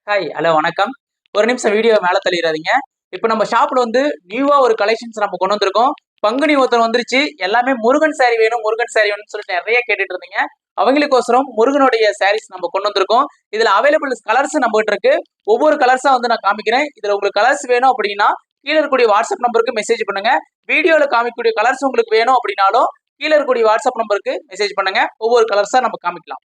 Hi hello வணக்கம். ஒரு நிமிஷம் வீடியோ மேலே தள்ளிடாதீங்க. இப்போ நம்ம ஷாப்ல வந்து நியூவா ஒரு கலெக்ஷன்ஸ் நம்ம கொண்டு வந்திருக்கோம். பங்குனி உத்தரம் வந்துருச்சு. எல்லாமே முருகன் சாரி வேணும், முருகன் சாரி வேணும்னு சொல்லிட்டு நிறைய கேட்டுட்டு இருந்தீங்க. அவங்களுக்கோசரம் முருகனுடைய சாரீஸ் நம்ம கொண்டு வந்திருக்கோம். இதுல அவைலபிள் கலர்ஸ் நம்ம கிட்ட இருக்கு. ஒவ்வொரு கலர்ஸா வந்து நான் காமிக்கிறேன். இதுல உங்களுக்கு கலர்ஸ் வேணும் அப்படின்னா கீழே இருக்கக்கூடிய வாட்ஸ்அப் நம்பருக்கு மெசேஜ் பண்ணுங்க. வீடியோல காமிக்கக்கூடிய கலர்ஸ் உங்களுக்கு வேணும் அப்படின்னாலும் கீழே இருக்கக்கூடிய வாட்ஸ்அப் நம்பருக்கு மெசேஜ் பண்ணுங்க. ஒவ்வொரு கலர்ஸா நம்ம காமிக்கலாம்.